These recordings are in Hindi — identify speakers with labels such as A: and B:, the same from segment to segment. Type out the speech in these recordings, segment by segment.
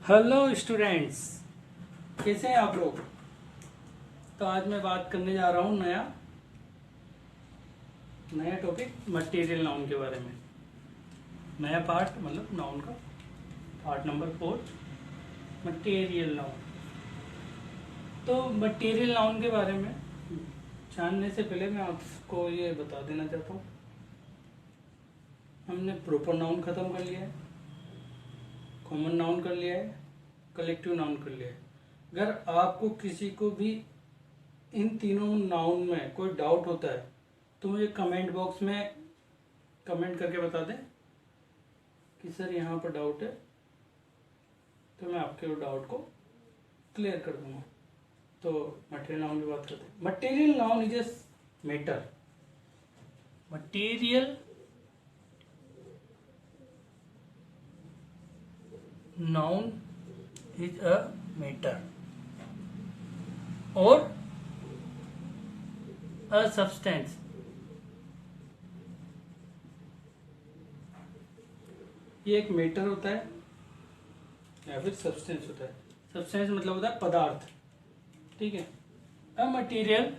A: हेलो स्टूडेंट्स, कैसे हैं आप लोग। तो आज मैं बात करने जा रहा हूँ नया नया टॉपिक मटेरियल नाउन के बारे में। नया पार्ट मतलब नाउन का पार्ट नंबर 4, मटेरियल नाउन। तो मटेरियल नाउन के बारे में जानने से पहले मैं आपको ये बता देना चाहता हूँ, हमने प्रॉपर नाउन ख़त्म कर लिया है, कॉमन नाउन कर लिया है, कलेक्टिव नाउन कर लिया है। अगर आपको किसी को भी इन तीनों नाउन में कोई डाउट होता है तो मुझे कमेंट बॉक्स में कमेंट करके बता दें कि सर यहाँ पर डाउट है, तो मैं आपके डाउट को क्लियर कर दूंगा। तो मटेरियल नाउन की बात करते हैं। Material noun is a matter. Material noun is a matter और अ सब्सटेंस। ये एक मैटर होता है या फिर सब्सटेंस होता है। सब्सटेंस मतलब होता है पदार्थ, ठीक है। A material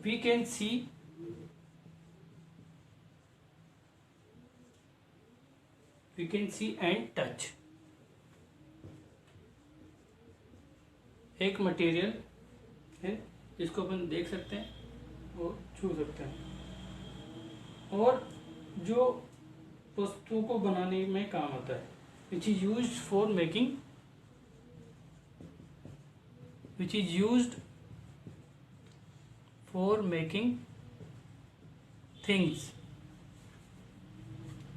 A: we can see and touch. एक मटेरियल है जिसको अपन देख सकते हैं और छू सकते हैं और जो वस्तुओं को बनाने में काम आता है, which is used for making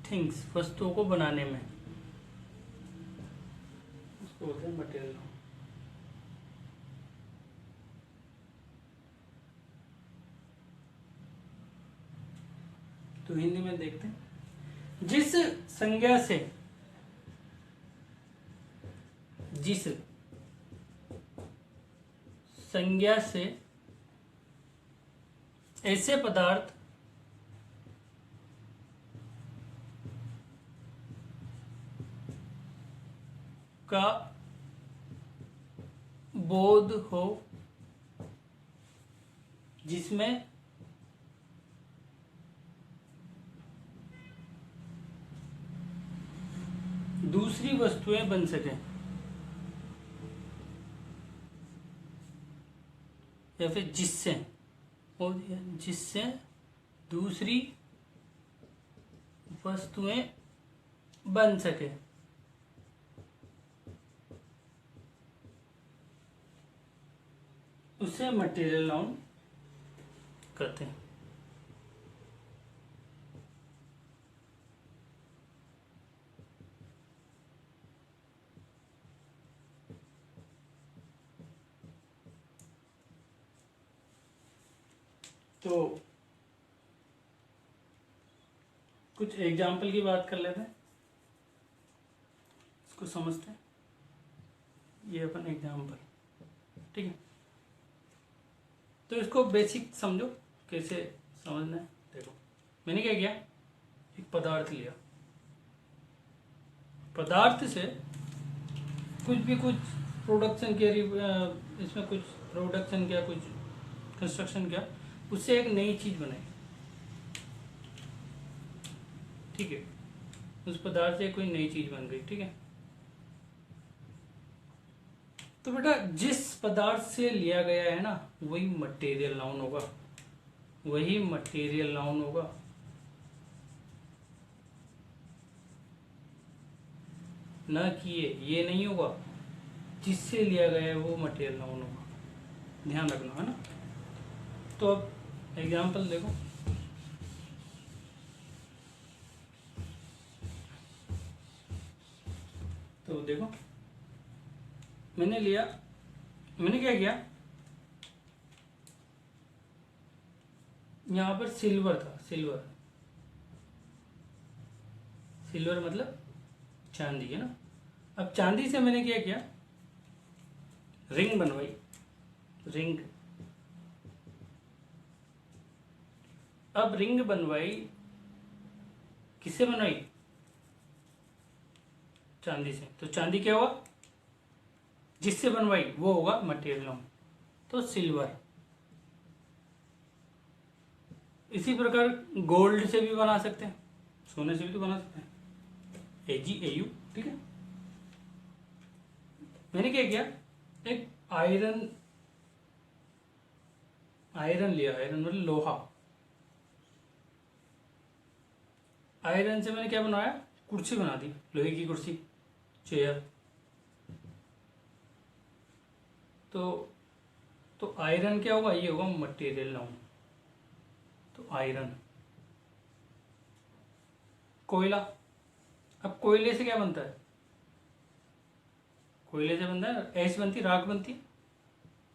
A: things वस्तुओं को बनाने में, उसको बोलते हैं मटेरियल। तो हिंदी में देखते हैं। जिस संज्ञा से ऐसे पदार्थ का बोध हो जिसमें दूसरी वस्तुएं बन सकें या फिर जिससे दूसरी वस्तुएं बन सके, उसे मटेरियल नाउन कहते हैं। तो कुछ एग्जाम्पल की बात कर लेते हैं, इसको समझते हैं। ये अपन एग्जाम्पल, ठीक है। तो इसको बेसिक समझो कैसे समझना है। देखो, मैंने क्या किया, एक पदार्थ लिया, पदार्थ से कुछ प्रोडक्शन किया, इसमें कुछ प्रोडक्शन किया, कुछ कंस्ट्रक्शन किया, उससे एक नई चीज बनाई, ठीक है। उस पदार्थ से कोई नई चीज बन गई, ठीक है। तो बेटा जिस पदार्थ से लिया गया है ना, वही मटेरियल नाउन होगा, न कि ये नहीं होगा। जिससे लिया गया है वो मटेरियल नाउन होगा, ध्यान रखना, है ना। तो अब एग्जाम्पल देखो। तो देखो, मैंने क्या किया, यहां पर सिल्वर था, सिल्वर मतलब चांदी, है ना। अब चांदी से मैंने क्या किया, रिंग बनवाई, अब रिंग बनवाई किससे बनवाई? चांदी से। तो चांदी क्या होगा? जिससे बनवाई वो होगा मटेरियल नाउन। तो सिल्वर। इसी प्रकार गोल्ड से भी बना सकते हैं, सोने से भी तो बना सकते हैं, AgAu। ठीक है। मैंने क्या किया, एक आयरन लिया, आयरन मतलब लोहा। आयरन से मैंने क्या बनाया, कुर्सी बना दी, लोहे की कुर्सी, चेयर। तो आयरन क्या होगा, ये होगा मटेरियल नाउन। तो आयरन। कोयला, अब कोयले से क्या बनता है? कोयले से बनता है ऐश बनती, राख बनती है।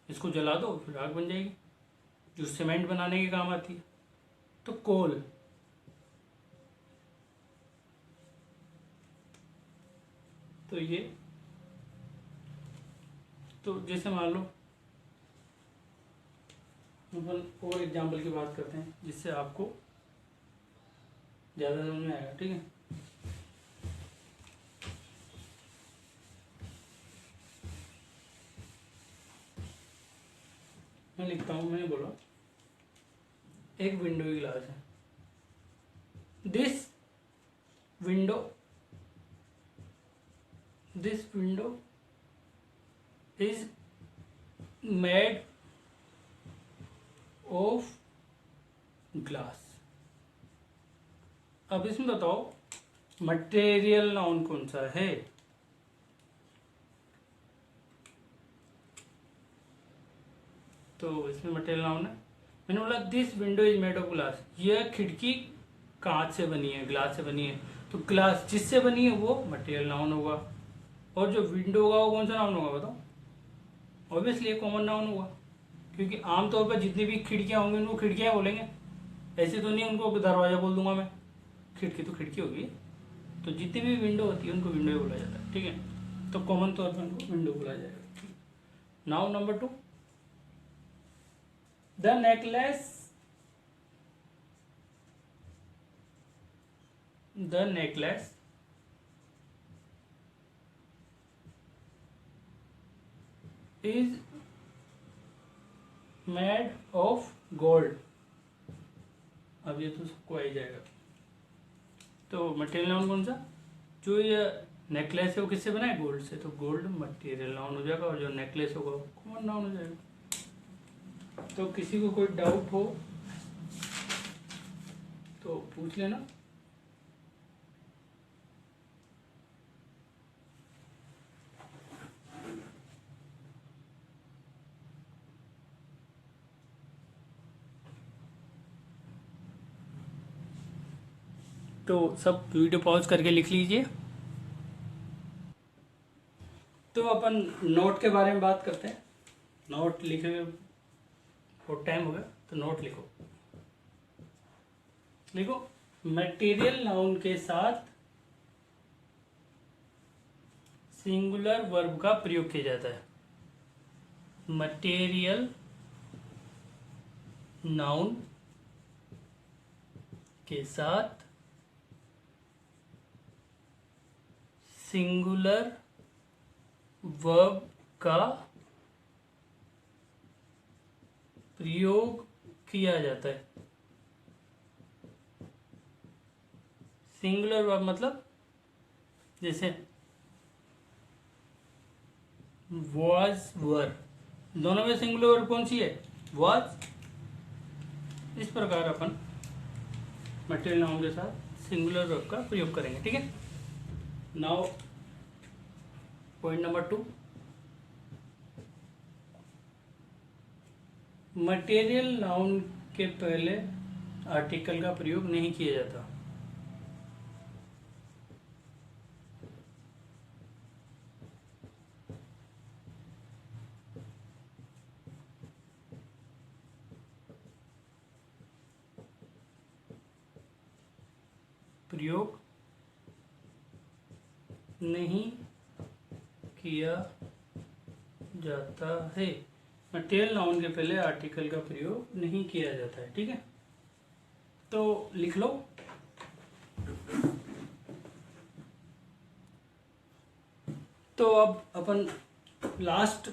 A: इसको जला दो फिर राख बन जाएगी, जो सीमेंट बनाने के काम आती है। तो कोल। तो ये, तो जैसे मान लो अपन और एग्जाम्पल की बात करते हैं जिससे आपको ज़्यादा समझ में आएगा। ठीक है। मैं लिखता हूँ, मैंने बोला एक विंडो की ग्लास है। This window is made of glass. अब इसमें बताओ मटेरियल नाउन कौन सा है? तो इसमें मटेरियल नाउन है। मैंने बोला this window is made of glass, यह खिड़की कांच से बनी है, ग्लास से बनी है। तो ग्लास जिससे बनी है वो मटेरियल नाउन होगा, और जो विंडो होगा वो कौन सा नाउन होगा बताओ? ऑब्वियसली कॉमन नाउन होगा, क्योंकि आमतौर पर जितनी भी खिड़कियां होंगी उनको खिड़कियां बोलेंगे, ऐसे तो नहीं उनको दरवाजा बोल दूंगा मैं। खिड़की तो खिड़की होगी, तो जितनी भी विंडो होती है उनको विंडो ही बोला जाता है। ठीक है। तो कॉमन तौर पर उनको विंडो बोला जाएगा। Noun number 2, the necklace is made of gold. अब ये तो सबको आ ही जाएगा। तो मटेरियल नाउन कौन सा? जो ये नेकलेस है वो किससे बना है? गोल्ड से। तो गोल्ड मटेरियल नाउन हो जाएगा, और जो नेकलेस होगा वो कॉमन नाउन हो जाएगा। तो किसी को कोई डाउट हो तो पूछ लेना। तो सब वीडियो पॉज करके लिख लीजिए। तो अपन नोट के बारे में बात करते हैं। नोट लिखे हुए बहुत टाइम हो गया, तो नोट लिखो। लिखो, मटेरियल नाउन के साथ सिंगुलर वर्ब का प्रयोग किया जाता है। मटेरियल नाउन के साथ सिंगुलर वर्ब का प्रयोग किया जाता है। सिंगुलर वर्ब मतलब जैसे वॉज, वर, दोनों में सिंगुलर वर्ब कौन सी है? वॉज। इस प्रकार अपन मटेरियल नाउन के साथ सिंगुलर वर्ब का प्रयोग करेंगे। ठीक है। Now point number 2, material noun के पहले आर्टिकल का प्रयोग नहीं किया जाता। प्रयोग नहीं किया जाता है। मटेरियल नाउन के पहले आर्टिकल का प्रयोग नहीं किया जाता है। ठीक है। तो लिख लो, तो अब अपन लास्ट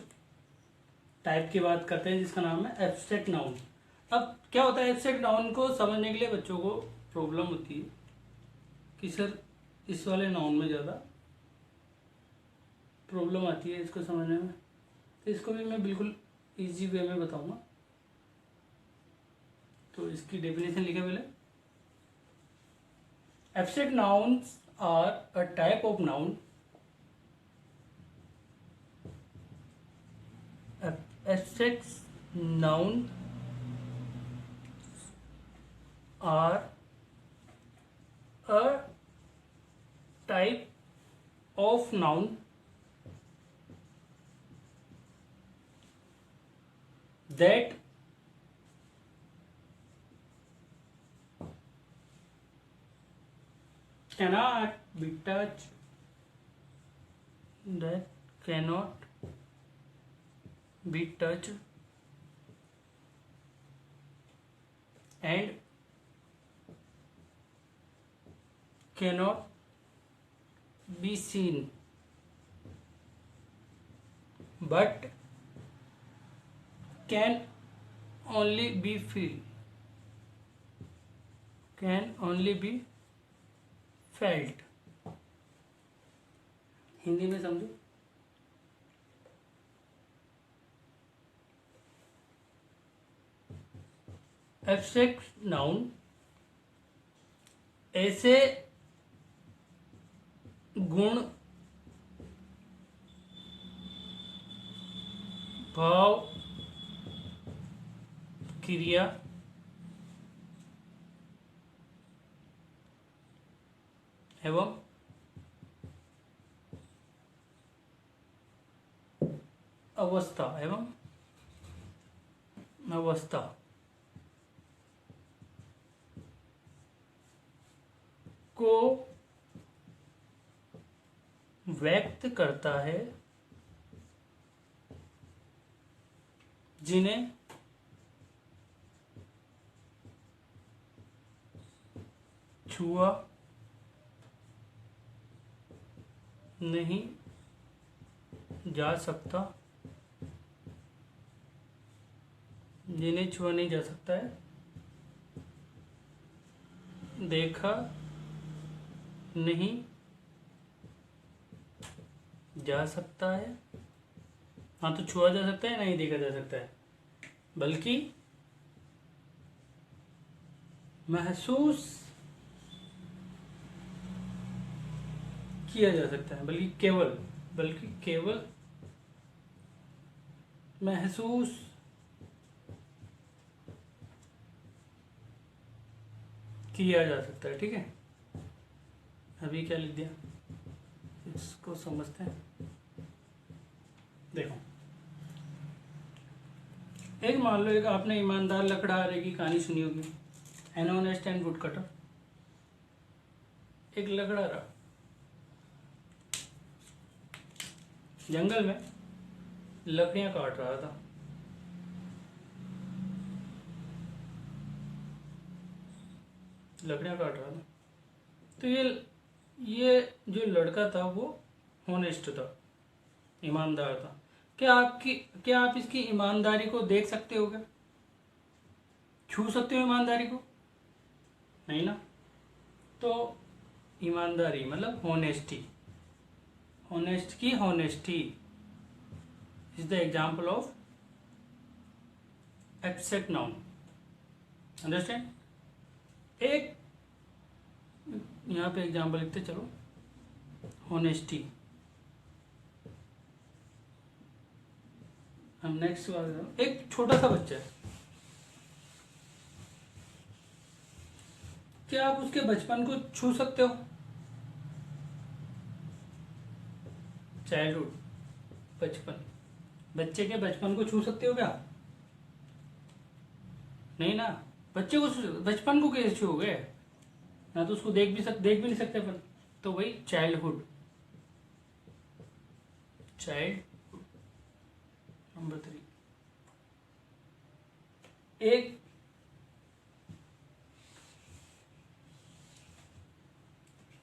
A: टाइप की बात करते हैं जिसका नाम है एब्स्ट्रैक्ट नाउन। अब क्या होता है, एब्स्ट्रैक्ट नाउन को समझने के लिए बच्चों को प्रॉब्लम होती है कि सर इस वाले नाउन में ज़्यादा प्रॉब्लम आती है इसको समझने में, तो इसको भी मैं बिल्कुल इजी वे में बताऊंगा। तो इसकी डेफिनेशन लिखे पहले। Abstract nouns are a type of noun abstract noun are a type of noun that cannot be touched, that cannot be touched and cannot be seen, but can only be felt। Hindi में समझो। एब्स्ट्रैक्ट नाउन ऐसे गुण, भाव, क्रिया एवं अवस्था को व्यक्त करता है, जिन्हें छुआ नहीं जा सकता, जिन्हें छुआ नहीं जा सकता है, देखा नहीं जा सकता है, हाँ तो छुआ जा सकता है, नहीं देखा जा सकता है, बल्कि महसूस किया जा सकता है, बल्कि केवल महसूस किया जा सकता है। ठीक है, अभी क्या लिख दिया इसको समझते हैं। देखो, एक मान लो, एक आपने ईमानदार लकड़हारे की कहानी सुनी होगी, an honest and would cutter. एक लकड़हारा जंगल में लकड़ियां काट रहा था। तो ये जो लड़का था वो होनेस्ट था, ईमानदार था। क्या आप इसकी ईमानदारी को देख सकते हो क्या? छू सकते हो ईमानदारी को? नहीं ना। तो ईमानदारी मतलब honesty is the example of abstract noun. Understand? एक यहाँ पे एग्जाम्पल लिखते चलो, होनेस्टी। हम नेक्स्ट बात, एक छोटा सा बच्चा है, क्या आप उसके बचपन को छू सकते हो? चाइल्डहुड, बचपन, बच्चे के बचपन को छू सकते हो क्या? नहीं ना। बच्चे को बचपन को कैसे छूओगे? ना तो उसको देख भी नहीं सकते अपन। तो वही चाइल्डहुड नंबर 3। एक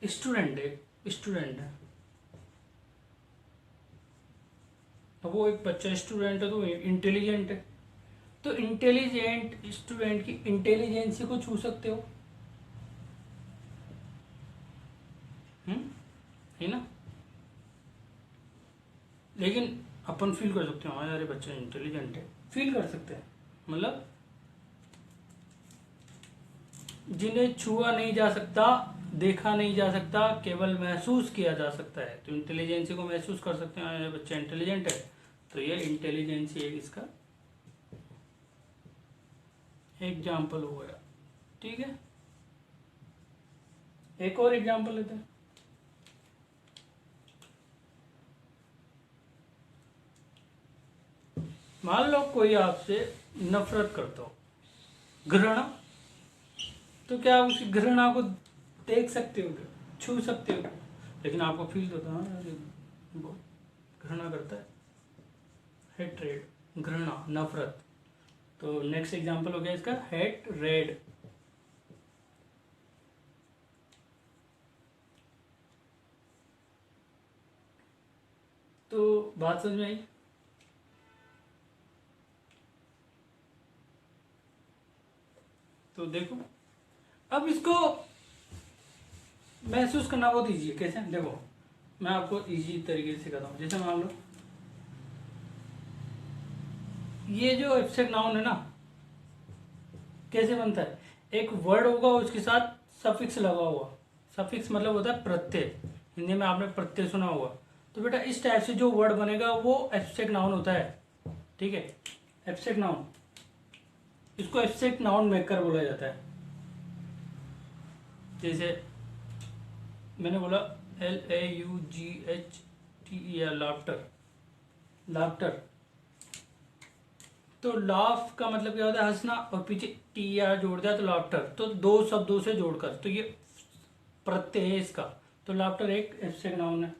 A: स्टूडेंट है, स्टूडेंट है, अब वो एक बच्चा स्टूडेंट है तो इंटेलिजेंट है, तो इंटेलिजेंट स्टूडेंट की इंटेलिजेंसी को छू सकते हो, है ना। लेकिन अपन फील कर सकते हैं, हाँ यार ये बच्चा इंटेलिजेंट है, फील कर सकते हैं, मतलब जिन्हें छुआ नहीं जा सकता, देखा नहीं जा सकता, केवल महसूस किया जा सकता है, तो इंटेलिजेंसी को महसूस कर सकते हैं, हाँ ये बच्चा इंटेलिजेंट है, तो ये इंटेलिजेंसी एक इसका एग्जाम्पल हो गया। ठीक है, एक और एग्जाम्पल लेते हैं। मान लो कोई आपसे नफरत करता हो, घृणा, तो क्या आप उसी घृणा को देख सकते हो, छू सकते हो, लेकिन आपको फील होता है यार ये बहुत घृणा करता है, हेट्रेड, घृणा, नफरत। तो नेक्स्ट एग्जांपल हो गया इसका हेट्रेड। तो बात समझ में आई। तो देखो अब इसको महसूस करना बहुत ईजी है, कैसे, देखो मैं आपको इजी तरीके से सिखाता हूँ। जैसे मान लो ये जो एब्स्ट्रैक्ट नाउन है ना, कैसे बनता है, एक वर्ड होगा उसके साथ सफिक्स लगा हुआ, सफिक्स मतलब होता है प्रत्यय, हिंदी में आपने प्रत्यय सुना होगा, तो बेटा इस टाइप से जो वर्ड बनेगा वो एब्स्ट्रैक्ट नाउन होता है। ठीक है, एब्स्ट्रैक्ट नाउन, इसको एब्स्ट्रैक्ट नाउन मेकर बोला जाता है। जैसे मैंने बोला LAUGHTER, लाफ्टर, लाफ्टर, तो लाफ का मतलब क्या होता है, हंसना, और पीछे टी आर जोड़ दिया तो लाफ्टर, तो दो शब्दों से जोड़कर, तो ये प्रत्यय है इसका, तो लाफ्टर एक एब्स्ट्रैक्ट नाउन है।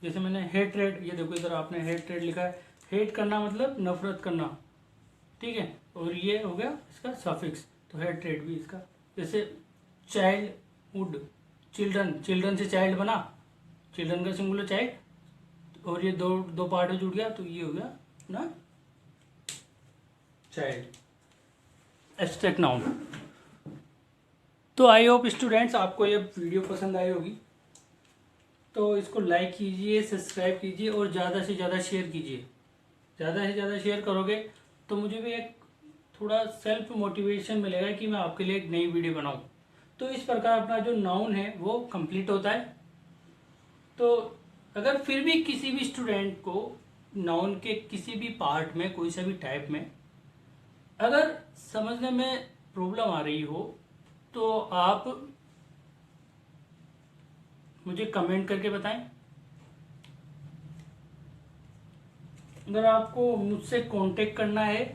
A: जैसे मैंने हेट रेड, ये देखो इधर आपने हेट रेड लिखा है, हेट करना मतलब नफरत करना, ठीक है, और ये हो गया इसका सफिक्स, तो हेट रेड भी इसका। जैसे चाइल्डहुड, चिल्ड्रन, चिल्ड्रन से चाइल्ड बना, चिल्ड्रन का सिंगुलर चाइल्ड, और ये दो दो पार्ट में जुड़ गया, तो ये हो गया ना चाइल्ड, एब्स्ट्रैक्ट नाउन। तो आई होप स्टूडेंट्स आपको ये वीडियो पसंद आई होगी, तो इसको लाइक कीजिए, सब्सक्राइब कीजिए और ज़्यादा से ज़्यादा शेयर कीजिए। ज़्यादा से ज़्यादा शेयर करोगे तो मुझे भी एक थोड़ा सेल्फ मोटिवेशन मिलेगा कि मैं आपके लिए एक नई वीडियो बनाऊं। तो इस प्रकार अपना जो नाउन है वो कंप्लीट होता है। तो अगर फिर भी किसी भी स्टूडेंट को नाउन के किसी भी पार्ट में, कोई सा भी टाइप में अगर समझने में प्रॉब्लम आ रही हो, तो आप मुझे कमेंट करके बताएं। अगर आपको मुझसे कांटेक्ट करना है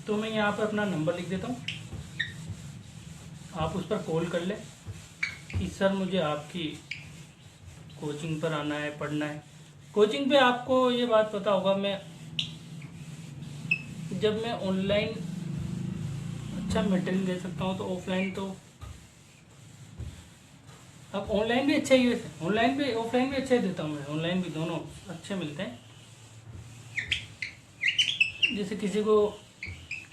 A: तो मैं यहाँ पर अपना नंबर लिख देता हूँ, आप उस पर कॉल कर लें कि सर मुझे आपकी कोचिंग पर आना है, पढ़ना है। कोचिंग पे आपको ये बात पता होगा, मैं जब मैं ऑनलाइन अच्छा मटेरियल दे सकता हूँ तो ऑफलाइन तो, अब ऑनलाइन भी अच्छा ही, वैसे ऑनलाइन भी ऑफलाइन भी अच्छा ही देता हूँ मैं, ऑनलाइन भी, दोनों अच्छे मिलते हैं। जैसे किसी को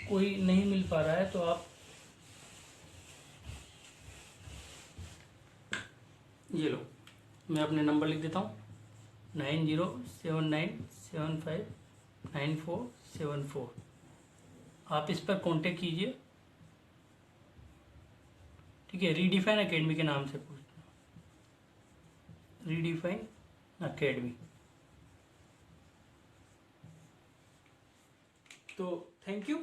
A: कोई नहीं मिल पा रहा है तो आप ये लो, मैं अपने नंबर लिख देता हूँ 9079759474। आप इस पर कांटेक्ट कीजिए, ठीक है। रीडिफाइन एकेडमी के नाम से पूछना, रीडिफाइन एकेडमी। तो थैंक यू।